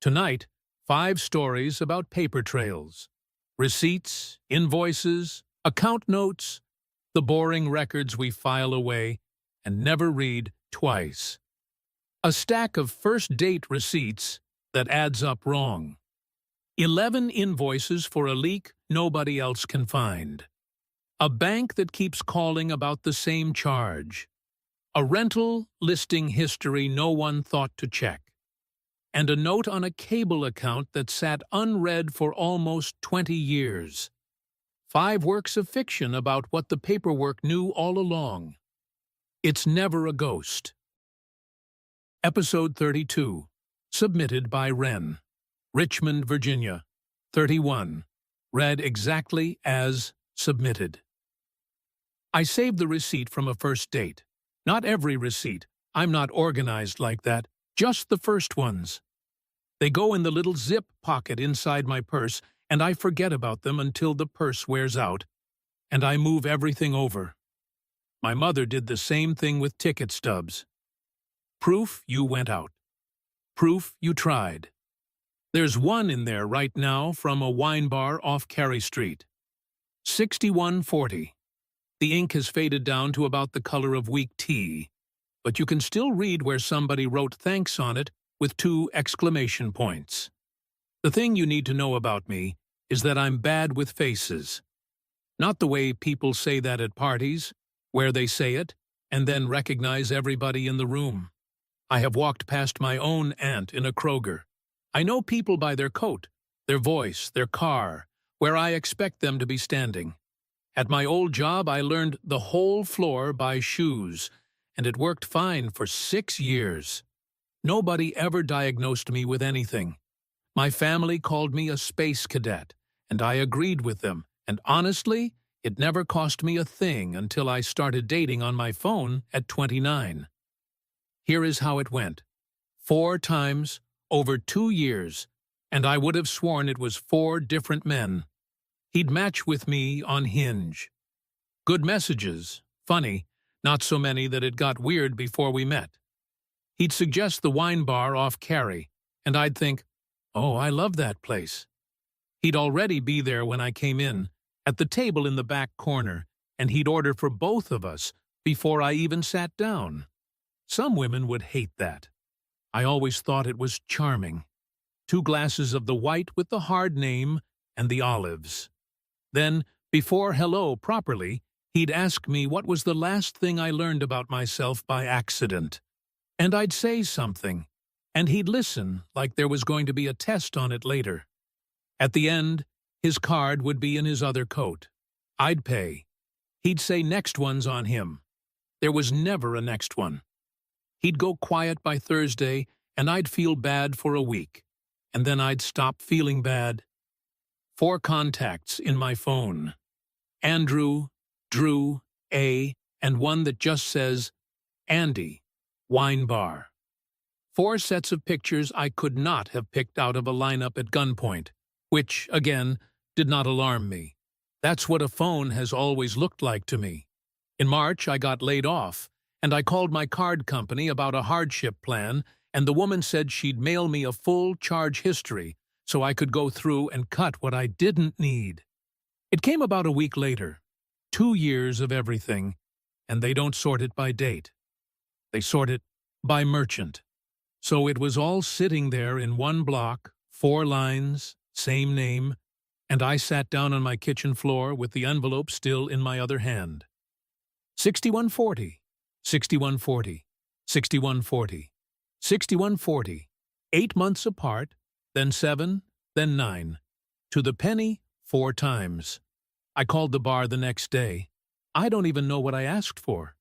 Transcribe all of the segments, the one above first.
Tonight, 5 stories about paper trails. Receipts, invoices, account notes, the boring records we file away and never read twice. A stack of first-date receipts that adds up wrong. 11 invoices for a leak nobody else can find. A bank that keeps calling about the same charge. A rental listing history no one thought to check. And a note on a cable account that sat unread for almost 20 years. 5 works of fiction about what the paperwork knew all along. It's never a ghost. Episode 32. Submitted by Wren. Richmond, Virginia. 31. Read exactly as submitted. I saved the receipt from a first date. Not every receipt. I'm not organized like that. Just the first ones. They go in the little zip pocket inside my purse, and I forget about them until the purse wears out, and I move everything over. My mother did the same thing with ticket stubs. Proof you went out. Proof you tried. There's one in there right now from a wine bar off Carey Street. 6140. The ink has faded down to about the color of weak tea, but you can still read where somebody wrote thanks on it with 2 exclamation points. The thing you need to know about me is that I'm bad with faces. Not the way people say that at parties, where they say it and then recognize everybody in the room. I have walked past my own aunt in a Kroger. I know people by their coat, their voice, their car, where I expect them to be standing. At my old job, I learned the whole floor by shoes, and it worked fine for 6 years. Nobody ever diagnosed me with anything. My family called me a space cadet, and I agreed with them, and honestly, it never cost me a thing until I started dating on my phone at 29. Here is how it went. 4 times, over 2 years, and I would have sworn it was 4 different men. He'd match with me on Hinge. Good messages, funny, not so many that it got weird before we met. He'd suggest the wine bar off Carey, and I'd think, oh, I love that place. He'd already be there when I came in, at the table in the back corner, and he'd order for both of us before I even sat down. Some women would hate that. I always thought it was charming. 2 glasses of the white with the hard name and the olives. Then, before hello properly, he'd ask me what was the last thing I learned about myself by accident. And I'd say something, and he'd listen like there was going to be a test on it later. At the end, his card would be in his other coat. I'd pay. He'd say next one's on him. There was never a next one. He'd go quiet by Thursday, and I'd feel bad for a week, and then I'd stop feeling bad. 4 contacts in my phone. Andrew, Drew, A, and one that just says, Andy, wine bar. 4 sets of pictures I could not have picked out of a lineup at gunpoint, which, again, did not alarm me. That's what a phone has always looked like to me. In March, I got laid off, and I called my card company about a hardship plan, and the woman said she'd mail me a full charge history so I could go through and cut what I didn't need. It came about a week later. 2 years of everything, and they don't sort it by date. They sort it by merchant. So it was all sitting there in one block, 4 lines, same name, and I sat down on my kitchen floor with the envelope still in my other hand. 6140, 6140, 6140, 6140, 8 months apart, then 7, then 9. To the penny, 4 times. I called the bar the next day. I don't even know what I asked for.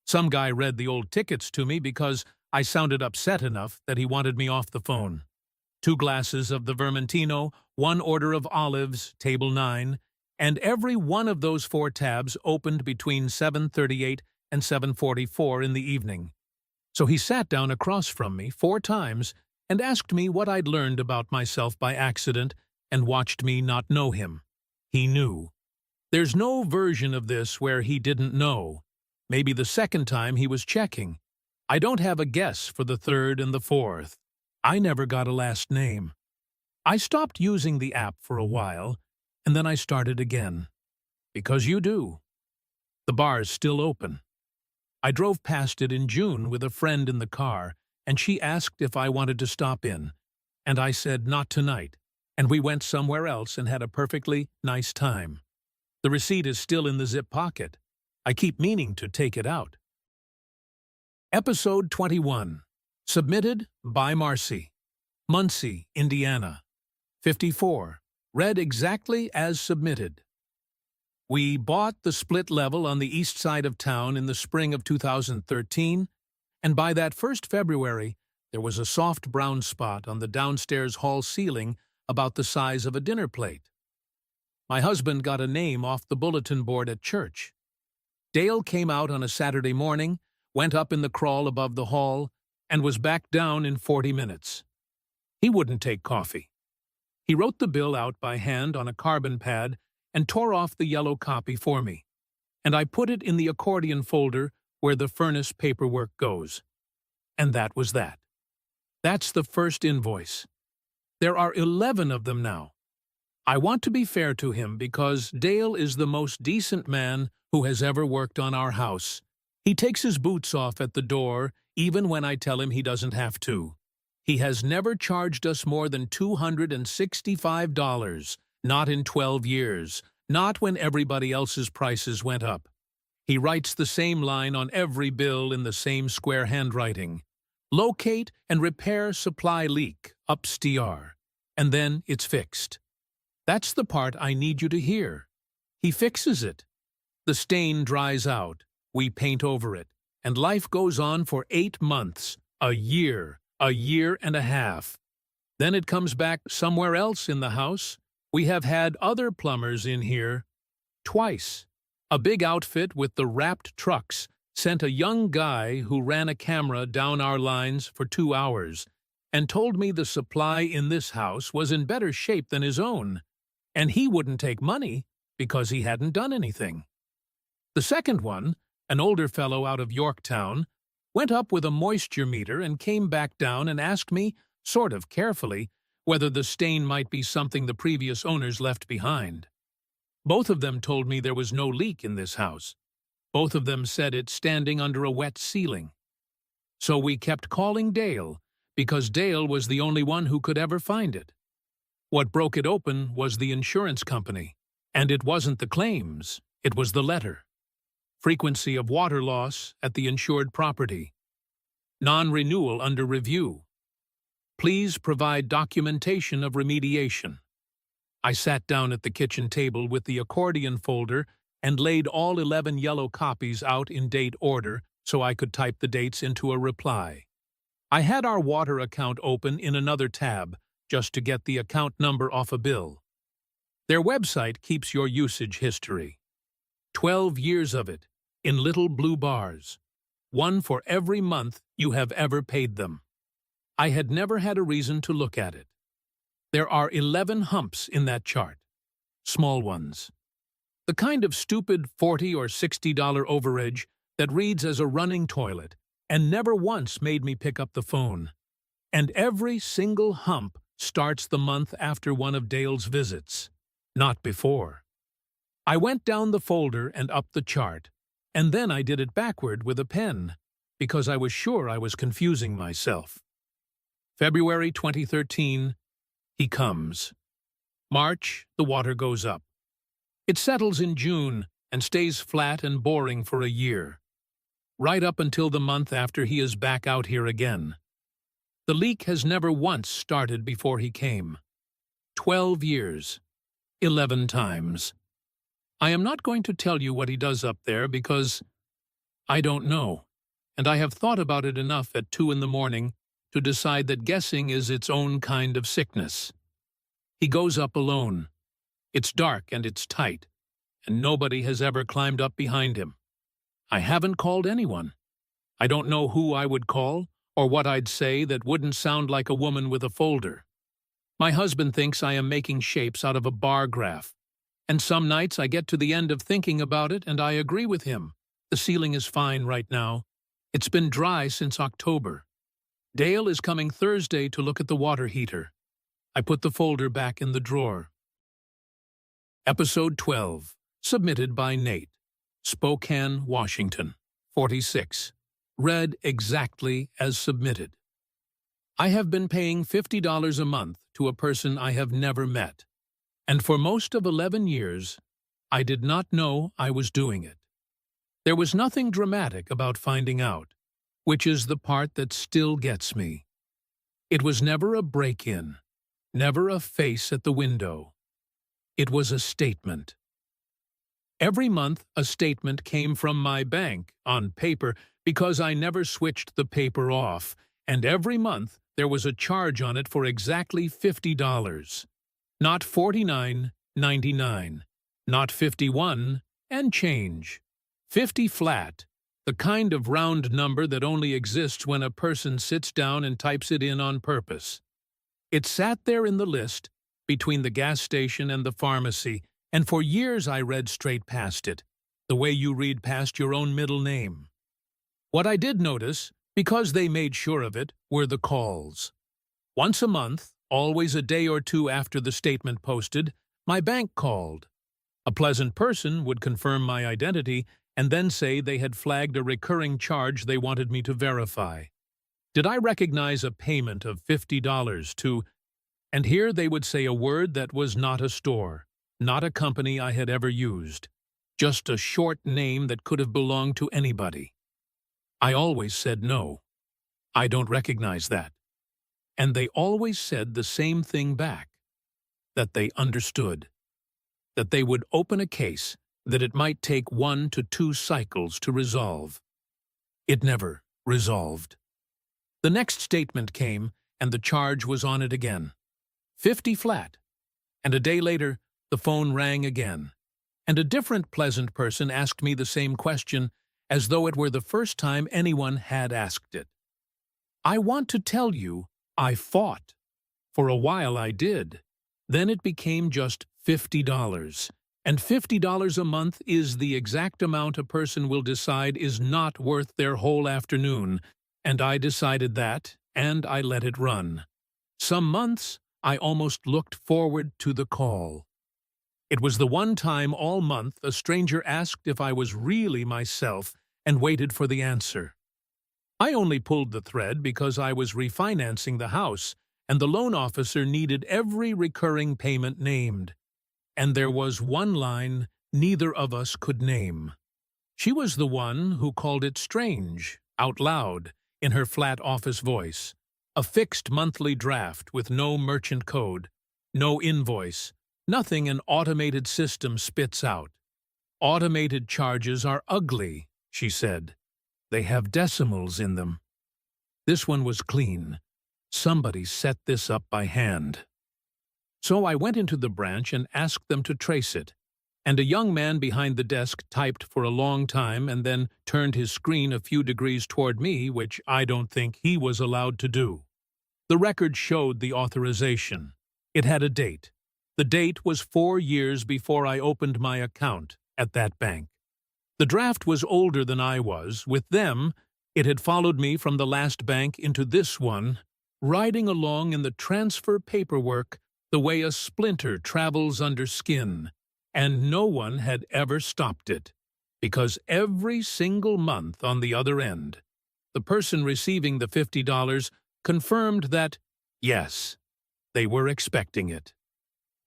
Some guy read the old tickets to me because I sounded upset enough that he wanted me off the phone. 2 glasses of the Vermentino, 1 order of olives, table 9, and every one of those 4 tabs opened between 7:38 and 7:44 in the evening. So he sat down across from me 4 times and asked me what I'd learned about myself by accident and watched me not know him. He knew. There's no version of this where he didn't know. Maybe the second time he was checking. I don't have a guess for the third and the fourth. I never got a last name. I stopped using the app for a while, and then I started again. Because you do. The bar's still open. I drove past it in June with a friend in the car, and she asked if I wanted to stop in, and I said not tonight, and we went somewhere else and had a perfectly nice time. The receipt is still in the zip pocket. I keep meaning to take it out. Episode 21. Submitted by Marcy. Muncie, Indiana. 54. Read exactly as submitted. We bought the split level on the east side of town in the spring of 2013, and by that first February, there was a soft brown spot on the downstairs hall ceiling about the size of a dinner plate. My husband got a name off the bulletin board at church. Dale came out on a Saturday morning, went up in the crawl above the hall, and was back down in 40 minutes. He wouldn't take coffee. He wrote the bill out by hand on a carbon pad and tore off the yellow copy for me, and I put it in the accordion folder where the furnace paperwork goes. And that was that. That's the first invoice. There are 11 of them now. I want to be fair to him because Dale is the most decent man who has ever worked on our house. He takes his boots off at the door even when I tell him he doesn't have to. He has never charged us more than $265, not in 12 years, not when everybody else's prices went up. He writes the same line on every bill in the same square handwriting. Locate and repair supply leak, upstr. And then it's fixed. That's the part I need you to hear. He fixes it. The stain dries out, we paint over it, and life goes on for 8 months, a year and a half. Then it comes back somewhere else in the house. We have had other plumbers in here. Twice. A big outfit with the wrapped trucks sent a young guy who ran a camera down our lines for 2 hours and told me the supply in this house was in better shape than his own, and he wouldn't take money because he hadn't done anything. The second one, an older fellow out of Yorktown, went up with a moisture meter and came back down and asked me, sort of carefully, whether the stain might be something the previous owners left behind. Both of them told me there was no leak in this house. Both of them said it's standing under a wet ceiling. So we kept calling Dale, because Dale was the only one who could ever find it. What broke it open was the insurance company, and it wasn't the claims, it was the letter. Frequency of water loss at the insured property. Non-renewal under review. Please provide documentation of remediation. I sat down at the kitchen table with the accordion folder and laid all 11 yellow copies out in date order so I could type the dates into a reply. I had our water account open in another tab just to get the account number off a bill. Their website keeps your usage history. 12 years of it, in little blue bars. One for every month you have ever paid them. I had never had a reason to look at it. There are 11 humps in that chart. Small ones. The kind of stupid $40 or $60 overage that reads as a running toilet and never once made me pick up the phone. And every single hump starts the month after one of Dale's visits, not before. I went down the folder and up the chart, and then I did it backward with a pen, because I was sure I was confusing myself. February 2013, he comes. March, the water goes up. It settles in June and stays flat and boring for a year, right up until the month after he is back out here again. The leak has never once started before he came. 12 years. 11 times. I am not going to tell you what he does up there because I don't know, and I have thought about it enough at 2 in the morning to decide that guessing is its own kind of sickness. He goes up alone. It's dark and it's tight, and nobody has ever climbed up behind him. I haven't called anyone. I don't know who I would call or what I'd say that wouldn't sound like a woman with a folder. My husband thinks I am making shapes out of a bar graph, and some nights I get to the end of thinking about it and I agree with him. The ceiling is fine right now. It's been dry since October. Dale is coming Thursday to look at the water heater. I put the folder back in the drawer. Episode 12. Submitted by Nate. Spokane, Washington. 46. Read exactly as submitted. I have been paying $50 a month to a person I have never met, and for most of 11 years, I did not know I was doing it. There was nothing dramatic about finding out, which is the part that still gets me. It was never a break-in, never a face at the window. It was a statement. Every month, a statement came from my bank on paper because I never switched the paper off, and every month there was a charge on it for exactly $50. Not $49.99, not $51 and change. 50 flat, the kind of round number that only exists when a person sits down and types it in on purpose. It sat there in the list, between the gas station and the pharmacy, and for years I read straight past it, the way you read past your own middle name. What I did notice, because they made sure of it, were the calls. Once a month, always a day or two after the statement posted, my bank called. A pleasant person would confirm my identity and then say they had flagged a recurring charge they wanted me to verify. Did I recognize a payment of $50 to... And here they would say a word that was not a store, not a company I had ever used, just a short name that could have belonged to anybody. I always said no. I don't recognize that. And they always said the same thing back, that they understood, that they would open a case, that it might take 1 to 2 cycles to resolve. It never resolved. The next statement came, and the charge was on it again. 50 flat. And a day later, the phone rang again, and a different pleasant person asked me the same question as though it were the first time anyone had asked it. I want to tell you, I fought. For a while I did. Then it became just $50, and $50 a month is the exact amount a person will decide is not worth their whole afternoon, and I decided that, and I let it run. Some months, I almost looked forward to the call. It was the one time all month a stranger asked if I was really myself and waited for the answer. I only pulled the thread because I was refinancing the house, and the loan officer needed every recurring payment named. And there was one line neither of us could name. She was the one who called it strange, out loud, in her flat office voice. A fixed monthly draft with no merchant code, no invoice, nothing an automated system spits out. Automated charges are ugly, she said. They have decimals in them. This one was clean. Somebody set this up by hand. So I went into the branch and asked them to trace it, and a young man behind the desk typed for a long time and then turned his screen a few degrees toward me, which I don't think he was allowed to do. The record showed the authorization. It had a date. The date was 4 years before I opened my account at that bank. The draft was older than I was. With them, it had followed me from the last bank into this one, riding along in the transfer paperwork the way a splinter travels under skin, and no one had ever stopped it, because every single month on the other end, the person receiving the $50 confirmed that, yes, they were expecting it.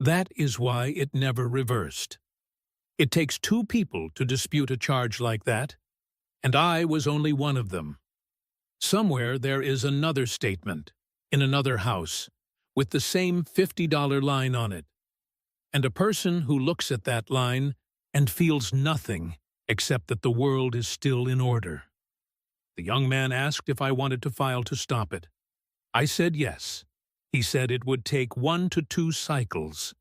That is why it never reversed. It takes 2 people to dispute a charge like that, and I was only one of them. Somewhere there is another statement, in another house, with the same $50 line on it, and a person who looks at that line and feels nothing except that the world is still in order. The young man asked if I wanted to file to stop it. I said yes. He said it would take 1 to 2 cycles.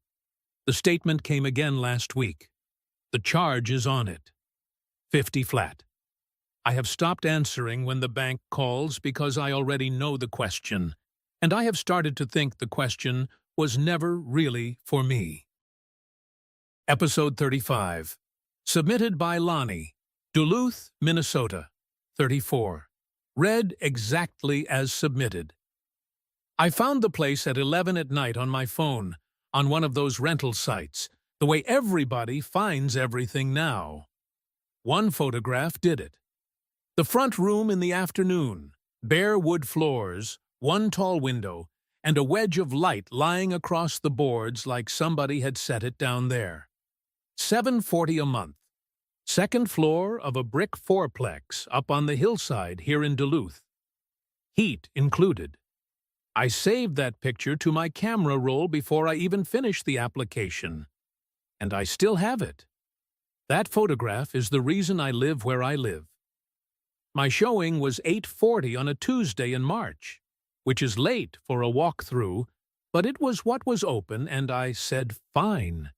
The statement came again last week. The charge is on it. 50 flat. I have stopped answering when the bank calls because I already know the question, and I have started to think the question was never really for me. Episode 35. Submitted by Lonnie, Duluth, Minnesota. 34. Read exactly as submitted. I found the place at 11 at night on my phone, on one of those rental sites, the way everybody finds everything now. One photograph did it. The front room in the afternoon, bare wood floors, one tall window, and a wedge of light lying across the boards like somebody had set it down there. $7.40 a month. Second floor of a brick fourplex up on the hillside here in Duluth. Heat included. I saved that picture to my camera roll before I even finished the application. And I still have it. That photograph is the reason I live where I live. My showing was 8:40 on a Tuesday in March, which is late for a walkthrough, but it was what was open and I said fine.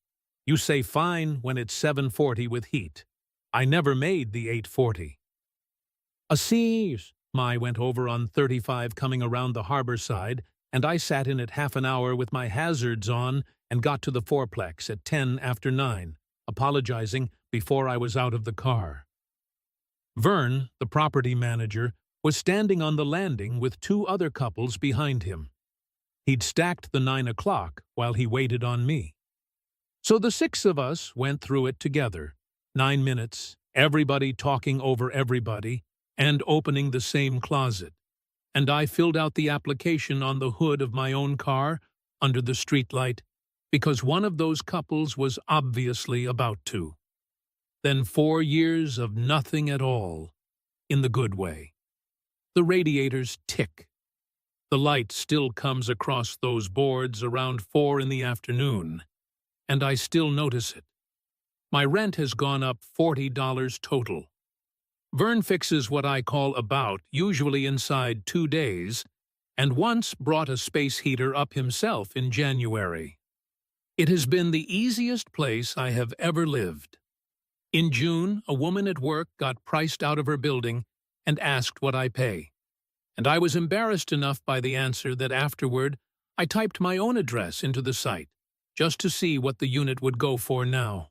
You say fine when it's 7:40 with heat. I never made the 8:40. A seas. My went over on 35 coming around the harbor side, and I sat in it half an hour with my hazards on and got to the fourplex at 10 after 9, apologizing before I was out of the car. Vern, the property manager, was standing on the landing with two other couples behind him. He'd stacked the 9 o'clock while he waited on me. So the 6 of us went through it together, 9 minutes, everybody talking over everybody, and opening the same closet, and I filled out the application on the hood of my own car, under the streetlight, because one of those couples was obviously about to. Then 4 years of nothing at all, in the good way. The radiators tick. The light still comes across those boards around 4 in the afternoon, and I still notice it. My rent has gone up $40 total. Vern fixes what I call about, usually inside 2 days, and once brought a space heater up himself in January. It has been the easiest place I have ever lived. In June, a woman at work got priced out of her building and asked what I pay, and I was embarrassed enough by the answer that afterward I typed my own address into the site, just to see what the unit would go for now.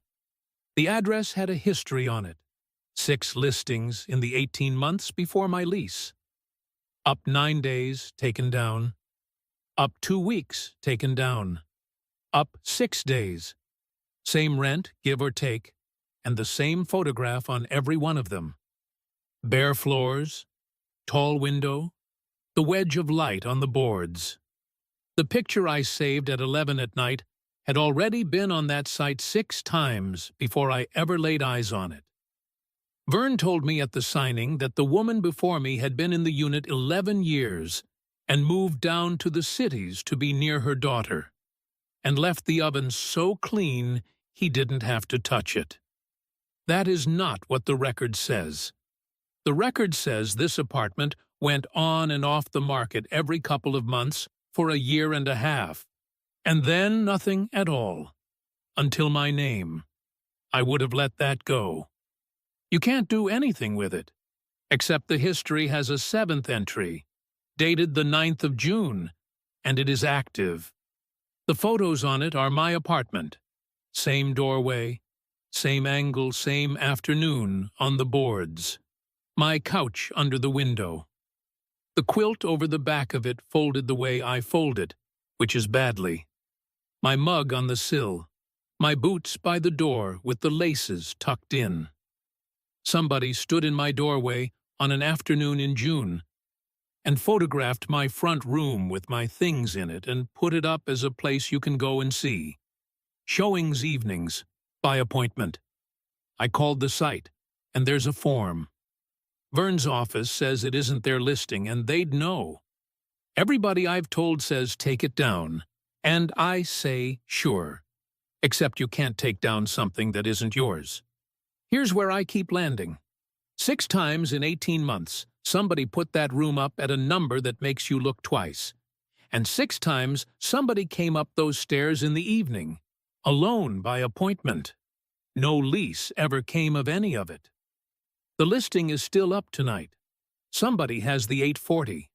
The address had a history on it. 6 listings in the 18 months before my lease. Up 9 days, taken down. Up 2 weeks, taken down. Up 6 days. Same rent, give or take, and the same photograph on every one of them. Bare floors, tall window, the wedge of light on the boards. The picture I saved at 11 at night had already been on that site 6 times before I ever laid eyes on it. Vern told me at the signing that the woman before me had been in the unit 11 years and moved down to the cities to be near her daughter, and left the oven so clean he didn't have to touch it. That is not what the record says. The record says this apartment went on and off the market every couple of months for 1.5 years, and then nothing at all, until my name. I would have let that go. You can't do anything with it, except the history has a 7th entry, dated the 9th of June, and it is active. The photos on it are my apartment. Same doorway, same angle, same afternoon on the boards. My couch under the window. The quilt over the back of it folded the way I fold it, which is badly. My mug on the sill. My boots by the door with the laces tucked in. Somebody stood in my doorway on an afternoon in June and photographed my front room with my things in it and put it up as a place you can go and see. Showings evenings, by appointment. I called the site, and there's a form. Vern's office says it isn't their listing, and they'd know. Everybody I've told says take it down, and I say sure, except you can't take down something that isn't yours. Here's where I keep landing. 6 times in 18 months, somebody put that room up at a number that makes you look twice. And 6 times, somebody came up those stairs in the evening, alone by appointment. No lease ever came of any of it. The listing is still up tonight. Somebody has the 840.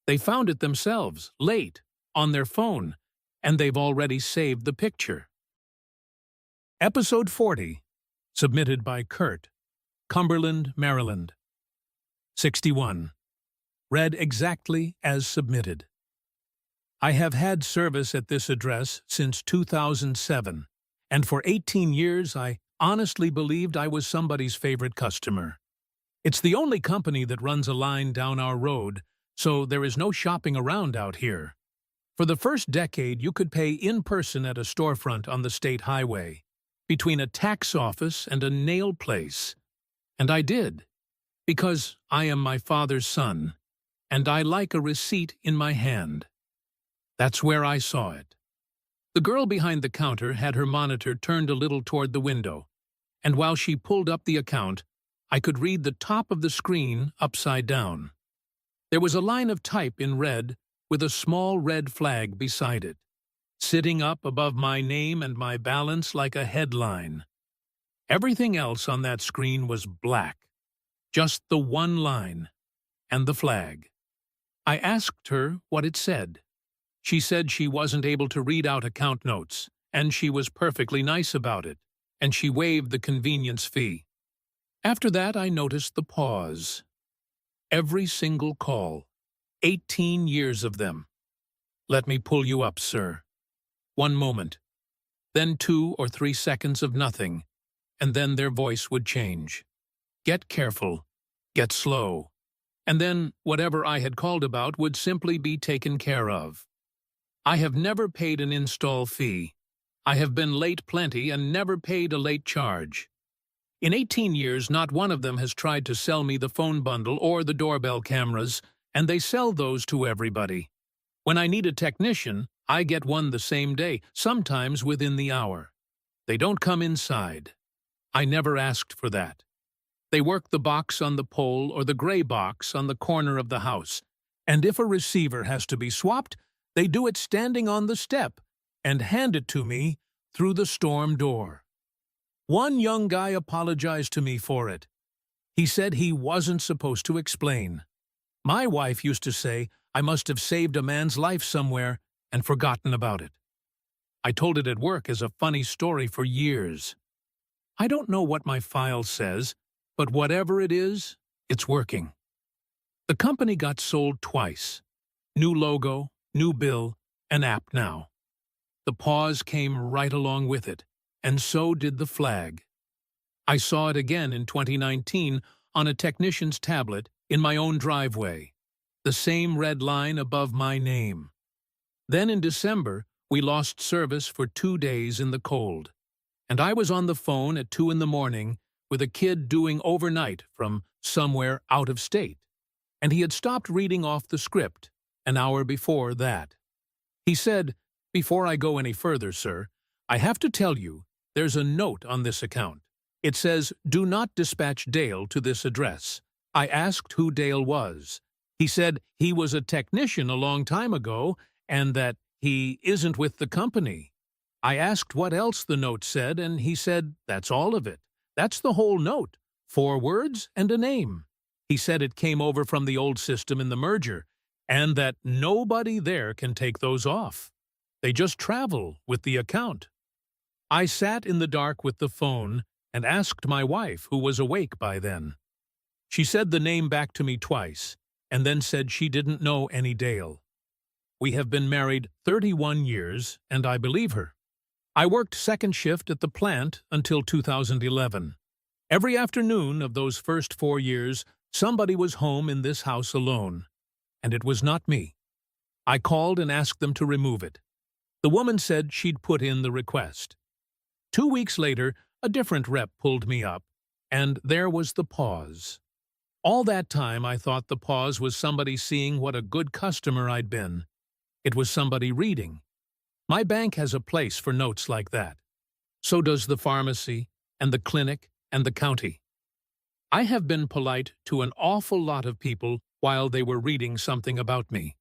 They found it themselves, late, on their phone, and they've already saved the picture. Episode 40. Submitted by Kurt, Cumberland, Maryland. 61. read exactly as submitted. I have had service at this address since 2007, and for 18 years I honestly believed I was somebody's favorite customer. It's the only company that runs a line down our road, so there is no shopping around out here. For the first decade, you could pay in person at a storefront on the state highway, between a tax office and a nail place. And I did, because I am my father's son, and I like a receipt in my hand. That's where I saw it. The girl behind the counter had her monitor turned a little toward the window, and while she pulled up the account, I could read the top of the screen upside down. There was a line of type in red with a small red flag beside it, sitting up above my name and my balance like a headline. Everything else on that screen was black, just the one line and the flag. I asked her what it said. She said she wasn't able to read out account notes, and she was perfectly nice about it, and she waived the convenience fee. After that, I noticed the pause. Every single call, 18 years of them. Let me pull you up, sir. One moment, then 2 or 3 seconds of nothing, and then their voice would change. Get careful, get slow, and then whatever I had called about would simply be taken care of. I have never paid an install fee. I have been late plenty and never paid a late charge. In 18 years, not one of them has tried to sell me the phone bundle or the doorbell cameras, and they sell those to everybody. When I need a technician, I get one the same day, sometimes within the hour. They don't come inside. I never asked for that. They work the box on the pole or the gray box on the corner of the house, and if a receiver has to be swapped, they do it standing on the step and hand it to me through the storm door. One young guy apologized to me for it. He said he wasn't supposed to explain. My wife used to say I must have saved a man's life somewhere and forgotten about it. I told it at work as a funny story for years. I don't know what my file says, but whatever it is, it's working. The company got sold twice. New logo, new bill, an app now. The pause came right along with it, and so did the flag. I saw it again in 2019 on a technician's tablet in my own driveway, the same red line above my name. Then in December, we lost service for 2 days in the cold, and I was on the phone at 2 in the morning with a kid doing overnight from somewhere out of state, and he had stopped reading off the script an hour before that. He said, "Before I go any further, sir, I have to tell you there's a note on this account. It says, 'Do not dispatch Dale to this address.' I asked who Dale was. He said he was a technician a long time ago and that he isn't with the company. I asked what else the note said, and he said that's all of it. That's the whole note, 4 words and a name. He said it came over from the old system in the merger, and that nobody there can take those off. They just travel with the account." I sat in the dark with the phone and asked my wife, who was awake by then. She said the name back to me twice, and then said she didn't know any Dale. We have been married 31 years, and I believe her. I worked second shift at the plant until 2011. Every afternoon of those first 4 years, somebody was home in this house alone, and it was not me. I called and asked them to remove it. The woman said she'd put in the request. 2 weeks later, a different rep pulled me up, and there was the pause. All that time, I thought the pause was somebody seeing what a good customer I'd been. It was somebody reading. My bank has a place for notes like that. So does the pharmacy, and the clinic, and the county. I have been polite to an awful lot of people while they were reading something about me.